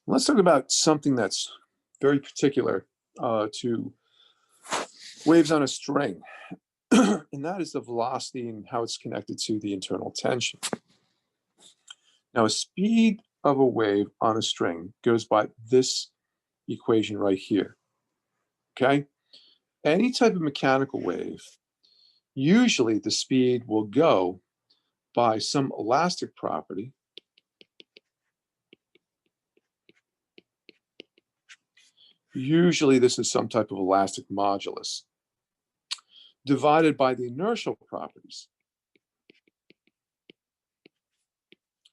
Let's talk about something that's very particular to waves on a string, and that is the velocity and how it's connected to the internal tension. Now, a speed of a wave on a string goes by this equation right here, okay? Any type of mechanical wave, usually the speed will go by some elastic property Usually this is some type of elastic modulus divided by the inertial properties,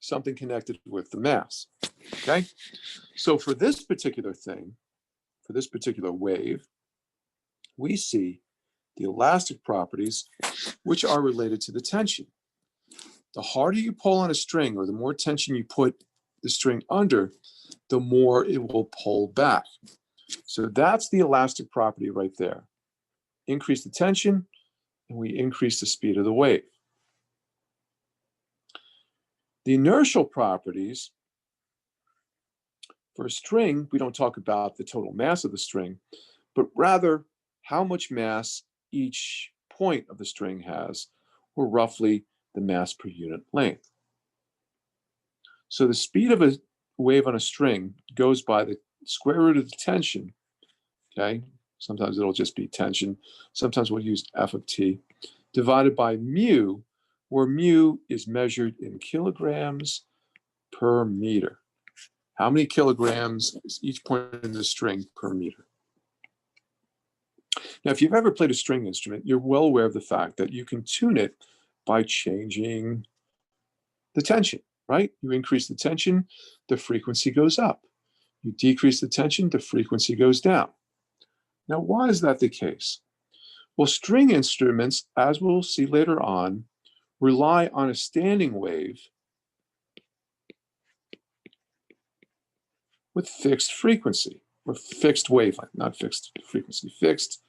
something connected with the mass, okay? So for this particular thing, for this particular wave, we see the elastic properties which are related to the tension. The harder you pull on a string or the more tension you put the string under, the more it will pull back. So that's the elastic property right there. Increase the tension, and we increase the speed of the wave. The inertial properties for a string, we don't talk about the total mass of the string, but rather how much mass each point of the string has, or roughly the mass per unit length. So the speed of a wave on a string goes by the square root of the tension, okay? Sometimes it'll just be tension. Sometimes we'll use F of t, divided by mu, where mu is measured in kilograms per meter. How many kilograms is each point in the string per meter? Now, if you've ever played a string instrument, you're well aware of the fact that you can tune it by changing the tension, right? You increase the tension, the frequency goes up. You decrease the tension, the frequency goes down. Now, why is that the case? Well, string instruments, as we'll see later on, rely on a standing wave with fixed frequency, or fixed wavelength, not fixed frequency, fixed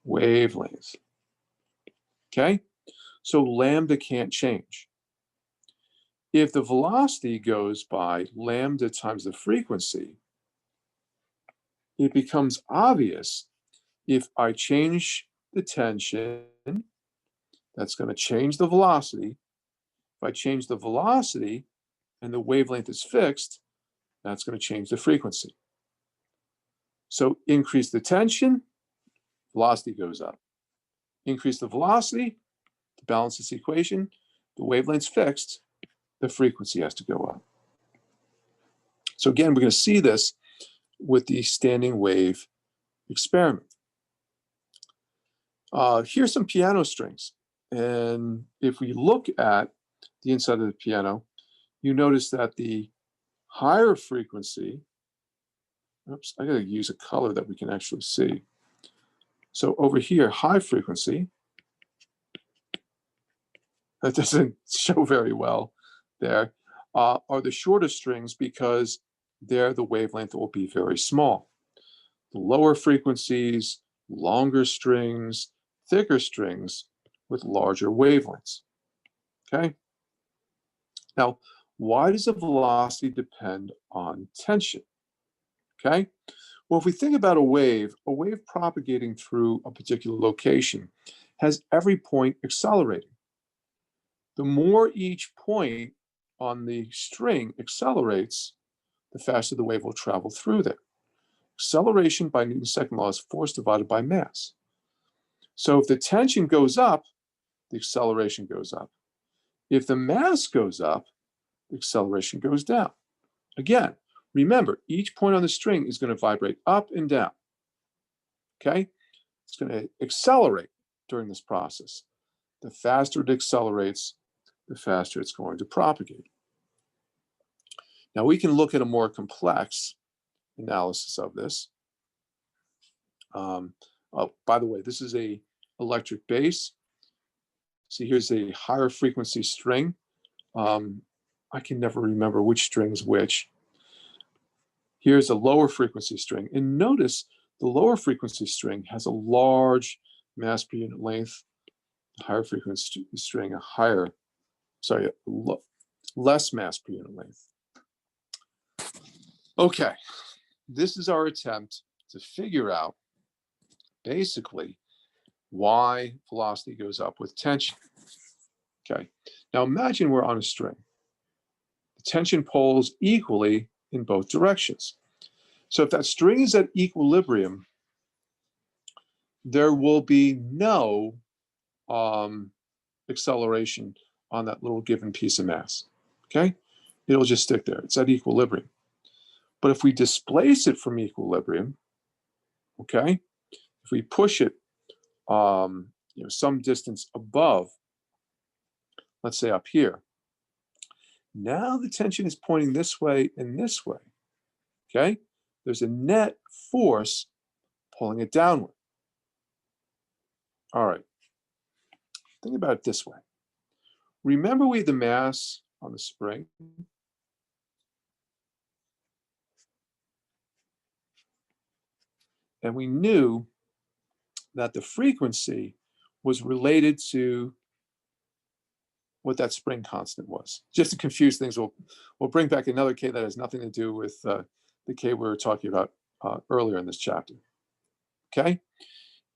wavelength. Okay? So lambda can't change. If the velocity goes by lambda times the frequency, it becomes obvious if I change the tension, that's going to change the velocity. If I change the velocity and the wavelength is fixed, that's going to change the frequency. So increase the tension, velocity goes up. Increase the velocity to balance this equation, the wavelength's fixed, the frequency has to go up. So again, we're going to see this with the standing wave experiment. Here's some piano strings. And if we look at the inside of the piano, you notice that the higher frequency, oops, I gotta use a color that we can actually see. So over here, high frequency, that doesn't show very well there, are the shortest strings because there the wavelength will be very small. The lower frequencies, longer strings, thicker strings with larger wavelengths, okay? Now, why does the velocity depend on tension, okay? Well, if we think about a wave propagating through a particular location has every point accelerating. The more each point on the string accelerates, the faster the wave will travel through there. Acceleration by Newton's second law is force divided by mass. So if the tension goes up, the acceleration goes up. If the mass goes up, the acceleration goes down. Again, remember, each point on the string is going to vibrate up and down, okay? It's going to accelerate during this process. The faster it accelerates, the faster it's going to propagate. Now we can look at a more complex analysis of this. Oh, by the way, this is a electric bass. See, here's a higher frequency string. I can never remember which string's which. Here's a lower frequency string. And notice the lower frequency string has a large mass per unit length. The higher frequency string, less mass per unit length. Okay, this is our attempt to figure out basically why velocity goes up with tension. Okay, now imagine we're on a string. The tension poles equally in both directions. So if that string is at equilibrium, there will be no acceleration on that little given piece of mass. Okay, it'll just stick there. It's at equilibrium. But if we displace it from equilibrium, okay, if we push it some distance above, let's say up here, now the tension is pointing this way and this way. Okay, there's a net force pulling it downward. All right, think about it this way. Remember we had the mass on the spring. And we knew that the frequency was related to what that spring constant was. Just to confuse things, we'll bring back another K that has nothing to do with the K we were talking about earlier in this chapter. Okay?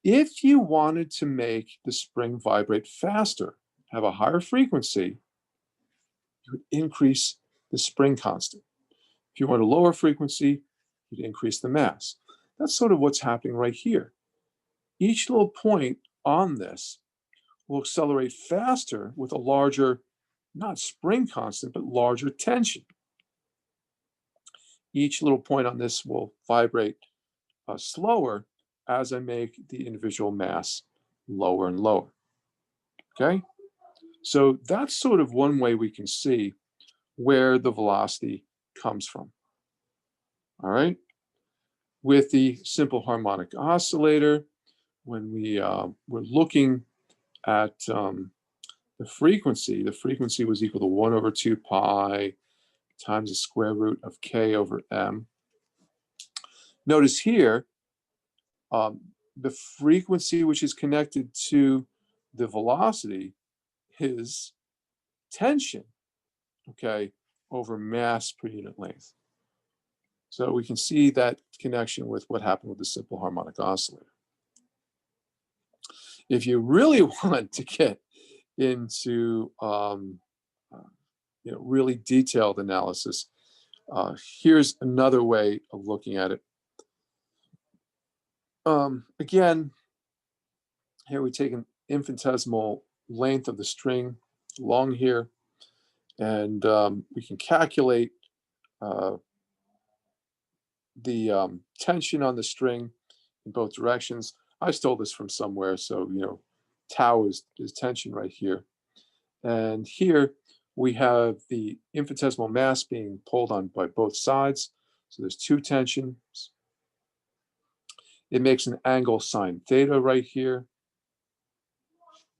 If you wanted to make the spring vibrate faster, have a higher frequency, you would increase the spring constant. If you want a lower frequency, you'd increase the mass. That's sort of what's happening right here. Each little point on this will accelerate faster with a larger, not spring constant, but larger tension. Each little point on this will vibrate slower as I make the individual mass lower and lower. Okay? So that's sort of one way we can see where the velocity comes from. All right? With the simple harmonic oscillator, when we were looking at the frequency was equal to 1 over 2 pi times the square root of K over M. Notice here, the frequency which is connected to the velocity is tension, okay, over mass per unit length. So we can see that connection with what happened with the simple harmonic oscillator. If you really want to get into really detailed analysis, here's another way of looking at it. Again, here we take an infinitesimal length of the string along here, and we can calculate the tension on the string in both directions. I stole this from somewhere, so tau is tension right here. And here we have the infinitesimal mass being pulled on by both sides. So there's two tensions. It makes an angle sine theta right here.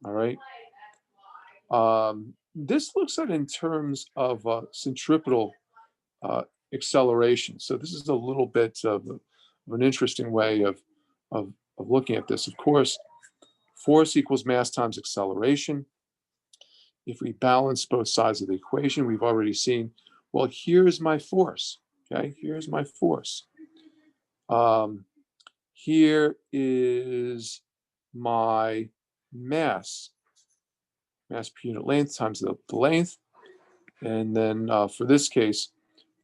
All right. This looks at it in terms of centripetal acceleration. So this is a little bit of an interesting way of looking at this. Of course, force equals mass times acceleration. If we balance both sides of the equation, we've already seen, well, here's my force. Okay, here's my force. Here is my mass per unit length times the length. And then for this case,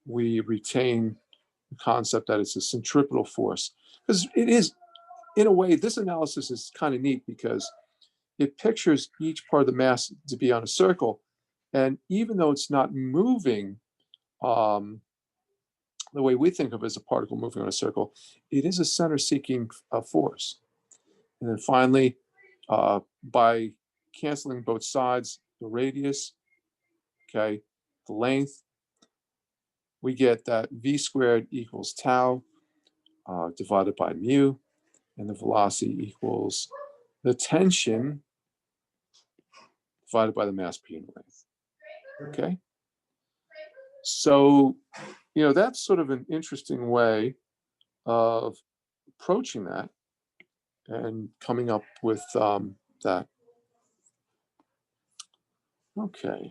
we retain the concept that it's a centripetal force. Because it is, in a way, this analysis is kind of neat because it pictures each part of the mass to be on a circle. And even though it's not moving the way we think of it as a particle moving on a circle, it is a center-seeking force. And then finally, by canceling both sides, the radius, okay, the length, we get that v squared equals tau divided by mu, and the velocity equals the tension divided by the mass per unit length. Okay? So, that's sort of an interesting way of approaching that and coming up with that. Okay.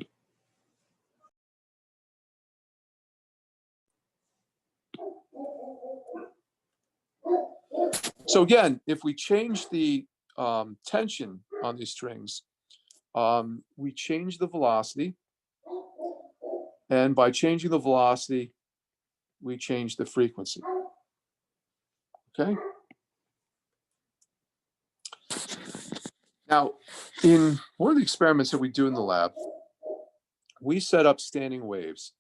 So again, if we change the tension on these strings, we change the velocity. And by changing the velocity, we change the frequency. Okay? Now, in one of the experiments that we do in the lab, we set up standing waves,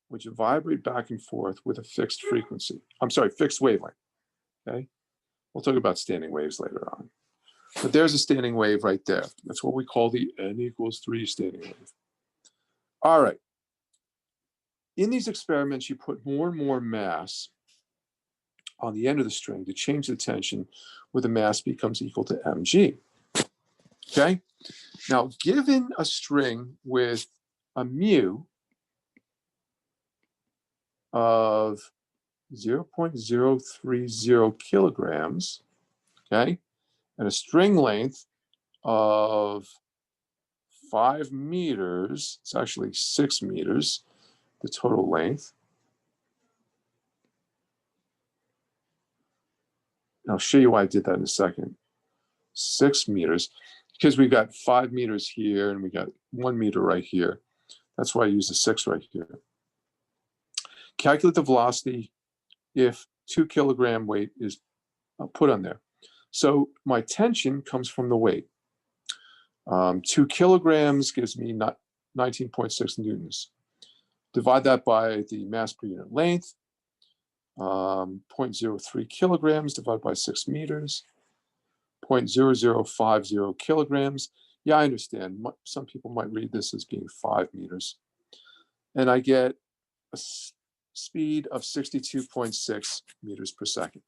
which vibrate back and forth with a fixed frequency. I'm sorry, fixed wavelength. Okay? We'll talk about standing waves later on. But there's a standing wave right there. That's what we call the n=3 standing wave. All right. In these experiments, you put more and more mass on the end of the string to change the tension, where the mass becomes equal to mg. Okay? Now, given a string with a mu of 0.030 kilograms, okay, and a string length of 5 meters, it's actually 6 meters, the total length. And I'll show you why I did that in a second. 6 meters, because we've got 5 meters here and we got 1 meter right here. That's why I use the 6 right here. Calculate the velocity if 2 kilogram weight is put on there. So my tension comes from the weight. 2 kilograms gives me 19.6 newtons. Divide that by the mass per unit length. 0.03 kilograms divided by 6 meters. 0.0050 kilograms. Yeah, I understand. Some people might read this as being 5 meters. And I get a speed of 62.6 meters per second.